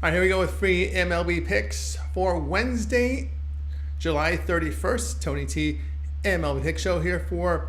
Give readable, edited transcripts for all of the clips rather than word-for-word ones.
All right, here we go with free MLB picks for Wednesday, July 31st. Tony T, MLB Pick Show here for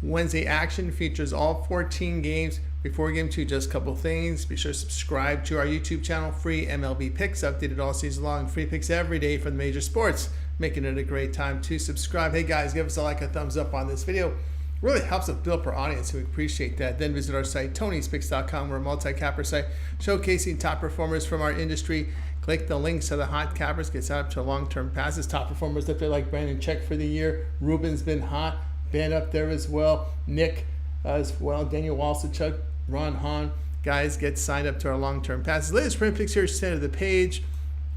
Wednesday action. Features all 14 games. Before game 2, just a couple things. Be sure to subscribe to our YouTube channel. Free MLB picks updated all season long. Free picks every day for the major sports, making it a great time to subscribe. Hey guys, give us a like, a thumbs up on this video. Really helps us build up our audience, so we appreciate that. Then visit our site, Tony'sPicks.com. We're a multi-capper site showcasing top performers from our industry. Click the links to the hot cappers, get set up to long-term passes. Top performers up there like Brandon Check for the year. Ruben's been hot. Ben up there as well. Nick as well. Daniel Walsachuk, Ron Hahn. Guys, get signed up to our long-term passes. Latest print picks here, center of the page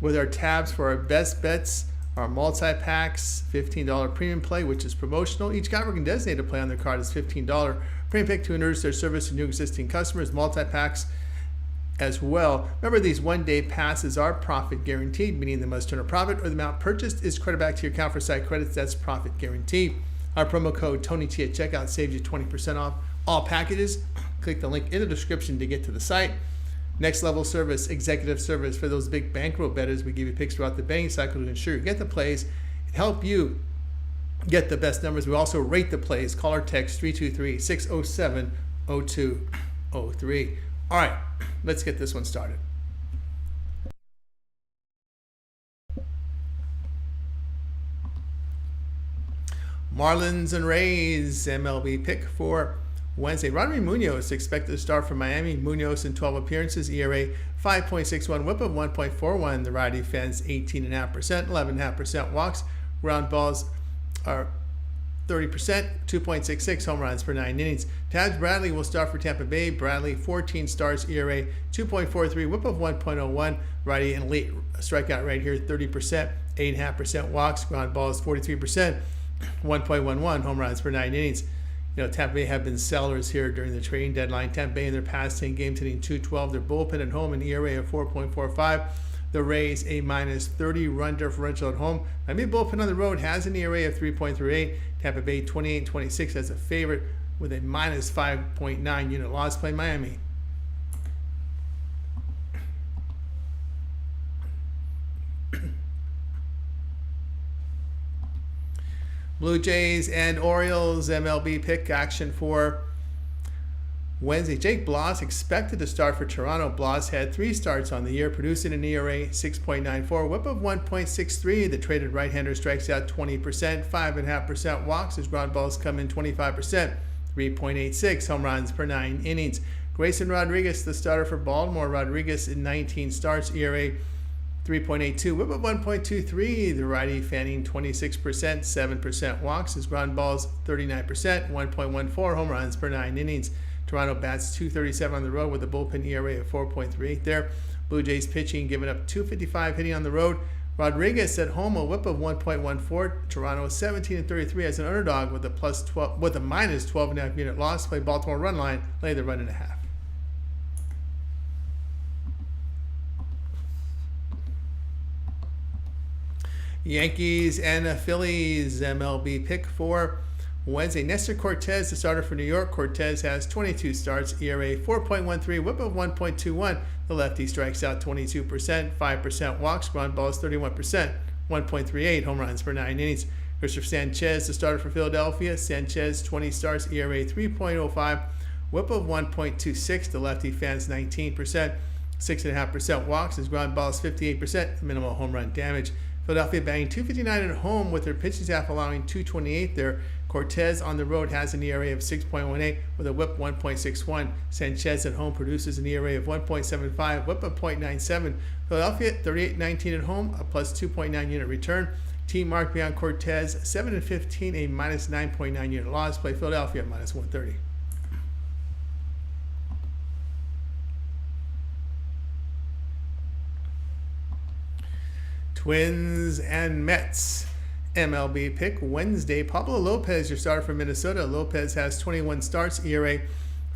with our tabs for our best bets. Our multi-packs, $15 premium play, which is promotional. Each guy working designated play on their card is $15. Premium pick to introduce their service to new existing customers. Multi-packs as well. Remember, these one-day passes are profit guaranteed, meaning they must turn a profit or the amount purchased is credited back to your account for site credits. That's profit guaranteed. Our promo code TonyT at checkout saves you 20% off all packages. Click the link in the description to get to the site. Next level service, executive service for those big bankroll bettors. We give you picks throughout the betting cycle to ensure you get the plays and help you get the best numbers. We also rate the plays. Call or text 323-607-0203. All right, let's get this one started. Marlins and Rays MLB pick for Wednesday. Rodney Munoz expected to start for Miami. Munoz in 12 appearances, ERA 5.61, whip of 1.41. The righty fans 18.5%, 11.5% walks. Ground balls are 30%, 2.66 home runs per 9 innings. Tabs Bradley will start for Tampa Bay. Bradley 14 starts, ERA 2.43, whip of 1.01. Righty and late strikeout rate here 30%, 8.5% walks. Ground balls 43%, 1.11 home runs per 9 innings. You know, Tampa Bay have been sellers here during the trading deadline. Tampa Bay in their past 10 games hitting .212. Their bullpen at home, an ERA of 4.45. The Rays a -30 run differential at home. Miami bullpen on the road has an ERA of 3.38. Tampa Bay 28-26 as a favorite with a -5.9 unit loss. Play Miami. Blue Jays and Orioles MLB pick action for Wednesday. Jake Bloss expected to start for Toronto. Bloss had 3 starts on the year, producing an ERA 6.94, whip of 1.63. The traded right-hander strikes out 20%, 5.5% walks. His ground balls come in 25%, 3.86 home runs per 9 innings. Grayson Rodriguez, the starter for Baltimore. Rodriguez in 19 starts, ERA 3.82, whip of 1.23. The righty fanning 26%, 7% walks. His ground balls 39%, 1.14 home runs per 9 innings. Toronto bats .237 on the road with a bullpen ERA of 4.38 there. Blue Jays pitching giving up .255 hitting on the road. Rodriguez at home a whip of 1.14. Toronto 17-33 as an underdog with a -12.5 unit loss. Play Baltimore run line, lay the run and a half. Yankees and the Phillies MLB pick for Wednesday. Nestor Cortez, the starter for New York. Cortez has 22 starts, ERA 4.13, whip of 1.21. The lefty strikes out 22%, 5% walks. Ground balls 31%, 1.38 home runs per 9 innings. Christopher Sanchez, the starter for Philadelphia. Sanchez 20 starts, ERA 3.05, whip of 1.26. The lefty fans 19%, 6.5% walks. His ground balls 58%, minimal home run damage. Philadelphia batting .259 at home with their pitching staff allowing .228 there. Cortez on the road has an ERA of 6.18 with a whip 1.61. Sanchez at home produces an ERA of 1.75, whip of 0.97. Philadelphia 38-19 at home, a +2.9 unit return. Team mark beyond Cortez 7-15, a -9.9 unit loss. Play Philadelphia at -130. Twins and Mets MLB pick Wednesday. Pablo Lopez, your starter for Minnesota. Lopez has 21 starts, ERA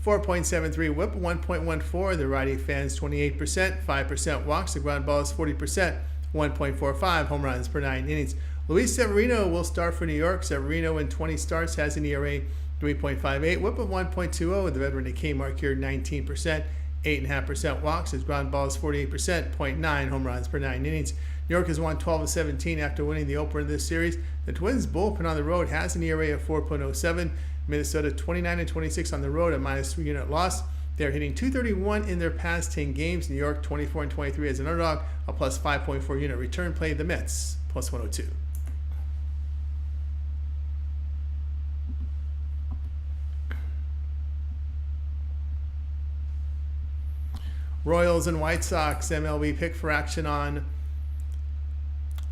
4.73, whip 1.14. The righty fans 28%, 5% walks. The ground ball is 40%, 1.45 home runs per 9 innings. Luis Severino will start for New York. Severino in 20 starts has an ERA 3.58, whip of 1.20. The veteran decay mark here 19%, 8.5% walks. His ground balls 48%, 0.9 home runs per 9 innings. New York has won 12 of 17 after winning the opener of this series. The Twins' bullpen on the road has an ERA of 4.07. Minnesota 29 and 26 on the road, a -3 unit loss. They're hitting .231 in their past 10 games. New York 24 and 23 as an underdog, a plus 5.4 unit return. Played the Mets plus 102. Royals and White Sox MLB pick for action on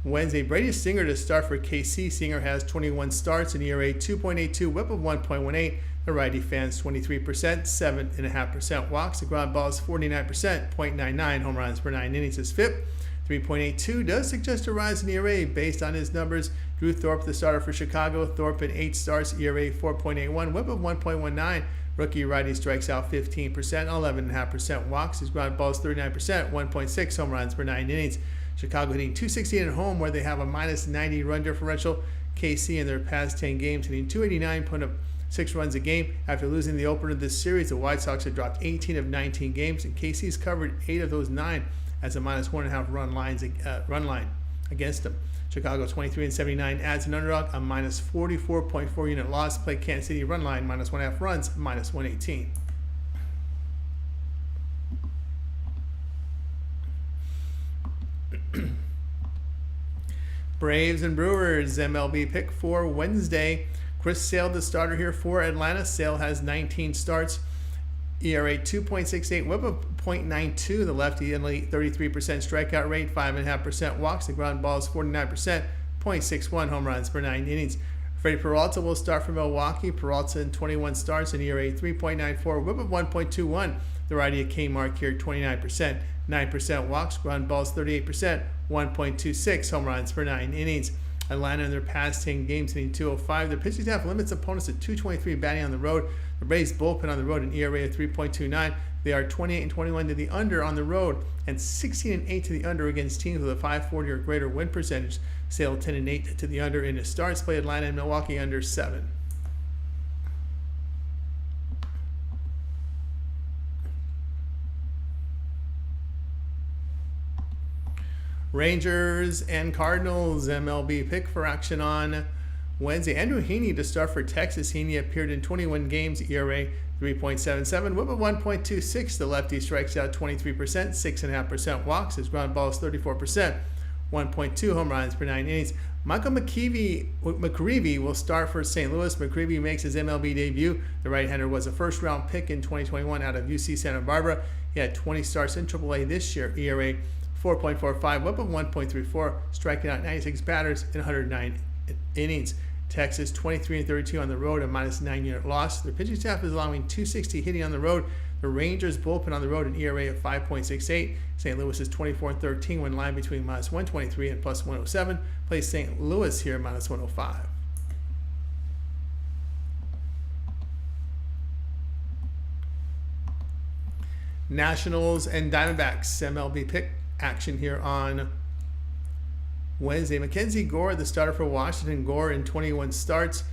Wednesday. Brady Singer to start for KC. Singer has 21 starts, an ERA 2.82, whip of 1.18. The righty fans 23%, 7.5% walks. The ground balls 49%, 0.99 home runs per 9 innings. His FIP 3.82 does suggest a rise in ERA based on his numbers. Drew Thorpe, the starter for Chicago. Thorpe in 8 starts, ERA 4.81, whip of 1.19. Rookie righty strikes out 15%, 11.5% walks. His ground balls 39%, 1.6 home runs per 9 innings. Chicago hitting .268 at home, where they have a -90 run differential. KC in their past 10 games hitting .289, putting up 6 runs a game. After losing the opener of this series, the White Sox have dropped 18 of 19 games, and KC's covered 8 of those 9 as a -1.5 run line against them. Chicago 23 and 79 adds an underdog, a -44.4 unit loss. Play Kansas City run line -1.5 runs, -118. Braves and Brewers MLB pick for Wednesday. Chris Sale, the starter here for Atlanta. Sale has 19 starts, ERA 2.68, whip of 0.92. The lefty only 33% strikeout rate, 5.5% walks. The ground balls 49%, 0.61 home runs per 9 innings. Freddie Peralta will start for Milwaukee. Peralta in 21 starts, an ERA 3.94, whip of 1.21. The righty at K-Mark here 29%, 9% walks. Ground balls 38%, 1.26 home runs per 9 innings. Atlanta in their past 10 games hitting .205. Their pitching staff limits opponents to .223 batting on the road. The Braves bullpen on the road an ERA of 3.29. They are 28 and 21 to the under on the road and 16 and 8 to the under against teams with a .540 or greater win percentage. Sale 10 and 8 to the under in his starts. Play Atlanta and Milwaukee under 7. Rangers and Cardinals MLB pick for action on Wednesday. Andrew Heaney to start for Texas. Heaney appeared in 21 games, ERA 3.77, whip of 1.26. The lefty strikes out 23%, 6.5% walks. His ground balls 34%, 1.2 home runs per 9 innings. Michael McCreevy will start for St. Louis. McCreevy makes his MLB debut. The right-hander was a first-round pick in 2021 out of UC Santa Barbara. He had 20 starts in AAA this year, ERA 4.45, whip of 1.34, striking out 96 batters in 109 innings. Texas 23 and 32 on the road, a -9 unit loss. Their pitching staff is allowing .260 hitting on the road. The Rangers bullpen on the road an ERA of 5.68. St. Louis is 24 and 13 when line between -123 and +107. Plays St. Louis here -105. Nationals and Diamondbacks MLB pick action here on Wednesday. Mackenzie Gore, the starter for Washington. Gore in 21 starts,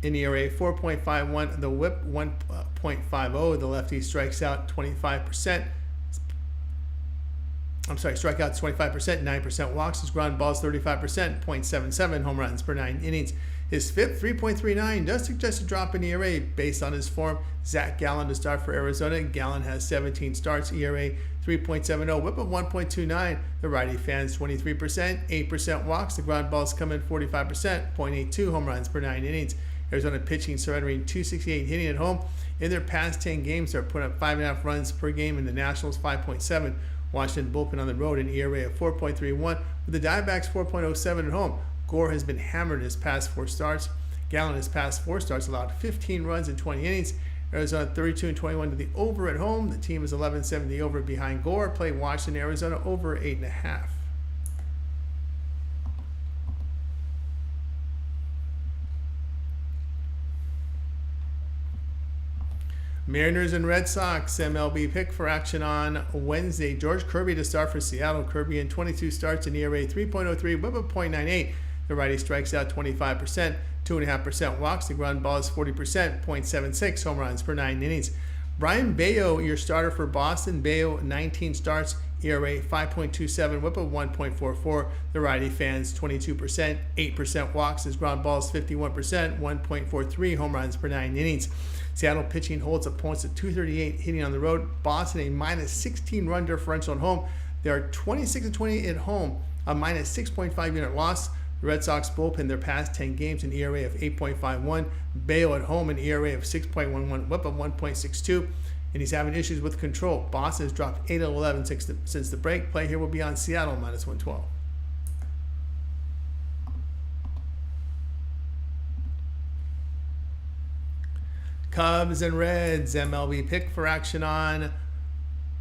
in ERA 4.51, the whip 1.50. The lefty strikes out 25%. Strikeouts 25%, 9% walks. His ground balls 35%, 0.77 home runs per 9 innings. His FIP 3.39 does suggest a drop in ERA based on his form. Zach Gallen to start for Arizona. Gallen has 17 starts, ERA 3.70, whip of 1.29. The righty fans 23%, 8% walks. The ground balls come in 45%, 0.82 home runs per 9 innings. Arizona pitching surrendering .268 hitting at home. In their past 10 games, they're putting up 5.5 runs per game, and the Nationals 5.7. Washington bullpen on the road an ERA of 4.31, with the Diamondbacks 4.07 at home. Gore has been hammered in his past 4 starts. Gallen in his past 4 starts allowed 15 runs in 20 innings. Arizona 32 and 21 to the over at home. The team is 11-7 the over behind Gore. Play Washington, Arizona over 8.5. Mariners and Red Sox MLB pick for action on Wednesday. George Kirby to start for Seattle. Kirby in 22 starts, an ERA 3.03, whip of 0.98. The righty strikes out 25%, 2.5% walks. The ground ball is 40%, 0.76 home runs per 9 innings. Brian Bayo, your starter for Boston. Bayo, 19 starts, ERA 5.27, whip of 1.44. The righty fans 22%, 8% walks. His ground balls 51%, 1.43 home runs per 9 innings. Seattle pitching holds opponents at 238, hitting on the road. Boston a minus 16 run differential at home. They are 26-28 at home, a minus 6.5 unit loss. The Red Sox bullpen their past 10 games an ERA of 8.51. Bayo at home an ERA of 6.11, whip of 1.62. And he's having issues with control. Boston has dropped 8 of 11 since the break. Play here will be on Seattle minus 112. Cubs and Reds, MLB pick for action on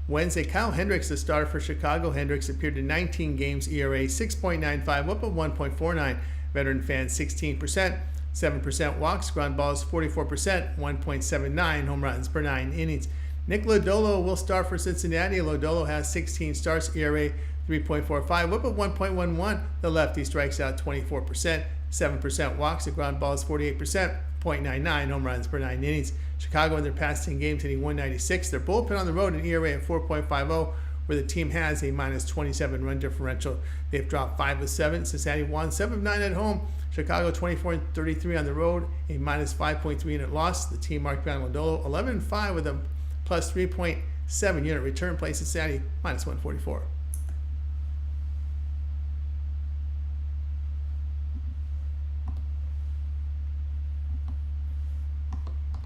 Wednesday. Kyle Hendricks, the starter for Chicago. Hendricks appeared in 19 games, ERA 6.95, whip of 1.49. Veteran fans 16%, 7% walks, ground balls 44%, 1.79 home runs per 9 innings. Nick Lodolo will start for Cincinnati. Lodolo has 16 starts, ERA 3.45, whip of 1.11. The lefty strikes out 24%, 7% walks, the ground balls 48%, 0.99 home runs per 9 innings. Chicago in their past 10 games hitting 196. Their bullpen on the road an ERA of 4.50, where the team has a minus 27 run differential. They've dropped 5 of 7. Cincinnati won 7 of 9 at home. Chicago 24-33 on the road, a minus 5.3 unit loss. The team marked down Lodolo 11-5 with a plus 3.7 unit return. Play Cincinnati minus 144.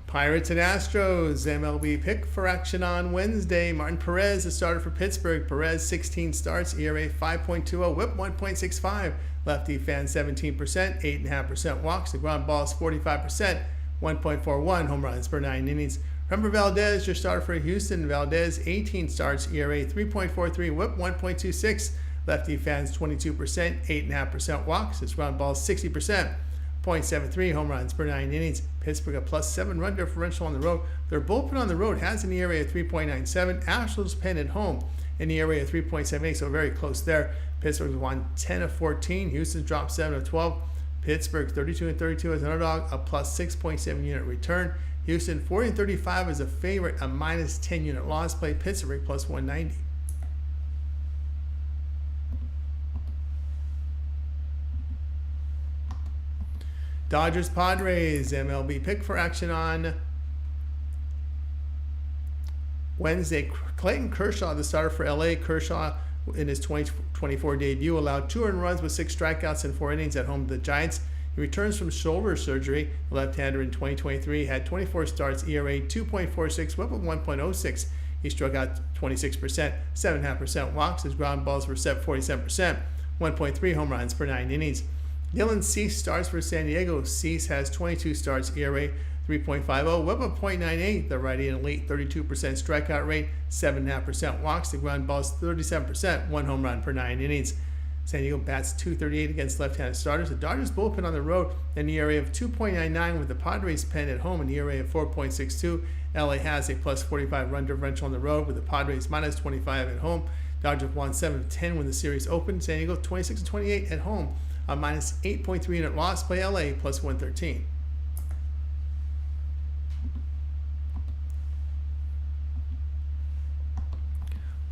Pirates and Astros, MLB pick for action on Wednesday. Martin Perez, the starter for Pittsburgh. Perez, 16 starts, ERA 5.20, whip 1.65. Lefty fan 17%, 8.5% walks. The ground balls 45%, 1.41 home runs per 9 innings. Remember Valdez, your starter for Houston. Valdez, 18 starts, ERA 3.43, whip 1.26. Lefty fans 22%, 8.5% walks. His ground balls 60%. 0.73 home runs per 9 innings. Pittsburgh a plus 7 run differential on the road. Their bullpen on the road has an ERA of 3.97. Astros pen at home an ERA of 3.78, so very close there. Pittsburgh's won 10 of 14. Houston's dropped 7 of 12. Pittsburgh 32-32 as an underdog, a plus 6.7 unit return. Houston 40-35 as a favorite, a minus 10 unit loss. Play Pittsburgh plus 190. Dodgers Padres, MLB pick for action on Wednesday. Clayton Kershaw, the starter for LA. Kershaw, in his 2024 debut, allowed 2 earned runs with 6 strikeouts in 4 innings at home to the Giants. He returns from shoulder surgery. The left-hander in 2023 had 24 starts, ERA 2.46, whip of 1.06. He struck out 26%, 7.5% walks. His ground balls were set 47%, 1.3 home runs per 9 innings. Dylan Cease starts for San Diego. Cease has 22 starts, ERA 3.50, whip of 0.98. The righty an elite 32% strikeout rate, 7.5% walks. The ground balls 37%, 1 home run per 9 innings. San Diego bats .238 against left-handed starters. The Dodgers bullpen on the road an ERA of 2.99, with the Padres pen at home an ERA of 4.62. LA has a plus 45 run differential on the road, with the Padres minus 25 at home. Dodgers won 7 of 10 when the series opened. San Diego 26-28 at home, a minus 8.3 unit loss. Play LA plus 113.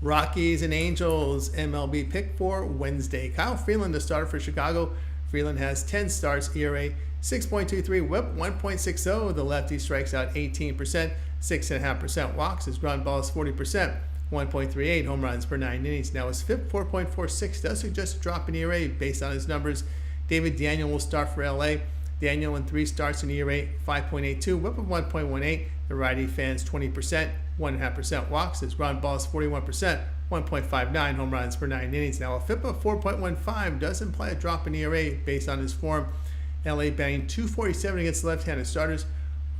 Rockies and Angels, MLB pick for Wednesday. Kyle Freeland, the starter for Chicago. Freeland has 10 starts, ERA 6.23, whip 1.60. The lefty strikes out 18%, 6.5% walks. His ground balls 40%, 1.38 home runs per 9 innings. Now his FIP 4.46 does suggest a drop in ERA based on his numbers. David Daniel will start for LA. Daniel in 3 starts in ERA 5.82, whip of 1.18. The righty fans 20%, 1.5% walks. His ground balls 41%, 1.59 home runs per 9 innings. Now a FIP of 4.15 does imply a drop in ERA based on his form. LA batting .247 against left-handed starters.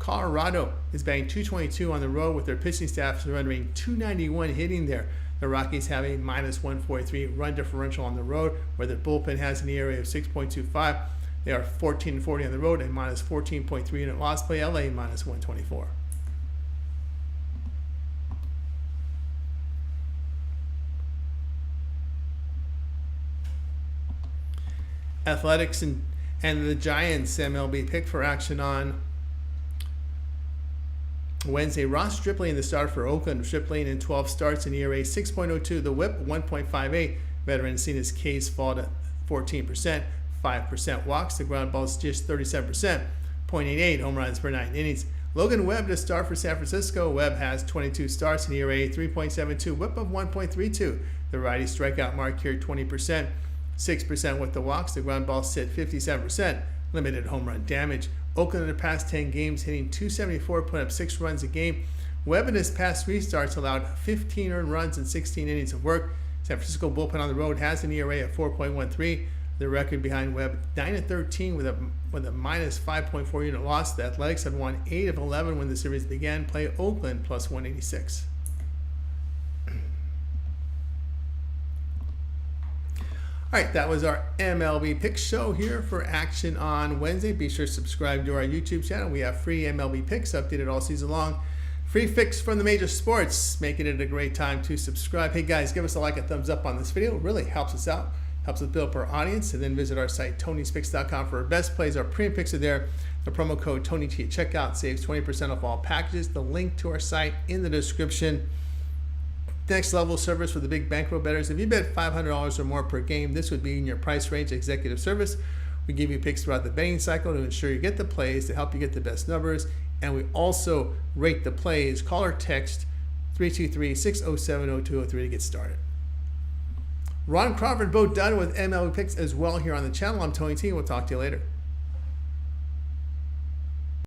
Colorado is batting .222 on the road, with their pitching staff surrendering .291 hitting there. The Rockies have a minus 143 run differential on the road, where their bullpen has an ERA of 6.25. They are 14-40 on the road, and minus 14.3 unit loss. Play LA minus 124. Athletics and the Giants, MLB pick for action on Wednesday, Ross Stripling, the starter for Oakland. Stripling in 12 starts, an ERA 6.02, the whip 1.58. Veteran seen his Ks fall to 14%, 5% walks. The ground ball's just 37%, 0.88 home runs per 9 innings. Logan Webb to start for San Francisco. Webb has 22 starts, an ERA 3.72, whip of 1.32. The righty strikeout mark here 20%, 6% with the walks. The ground ball sit 57%, limited home run damage. Oakland in the past 10 games hitting .274, putting up 6 runs a game. Webb in his past 3 starts allowed 15 earned runs in 16 innings of work. San Francisco bullpen on the road has an ERA of 4.13. The record behind Webb 9-13 with a minus 5.4 unit loss. The Athletics had won 8 of 11 when the series began. Play Oakland plus 186. All right, that was our MLB Picks show here for action on Wednesday. Be sure to subscribe to our YouTube channel. We have free MLB Picks updated all season long. Free fix from the major sports, making it a great time to subscribe. Hey guys, give us a like, a thumbs up on this video. It really helps us out. Helps us build up our audience. And then visit our site, Tony'sPicks.com, for our best plays. Our premium picks are there. The promo code TonyT at checkout saves 20% off all packages. The link to our site in the description. Next level service for the big bankroll bettors. If you bet $500 or more per game, this would be in your price range. Executive service. We give you picks throughout the betting cycle to ensure you get the plays, to help you get the best numbers. And we also rate the plays. Call or text 323-607-0203 to get started. Ron Crawford, Bo Dunn with MLB Picks as well here on the channel. I'm Tony T. We'll talk to you later.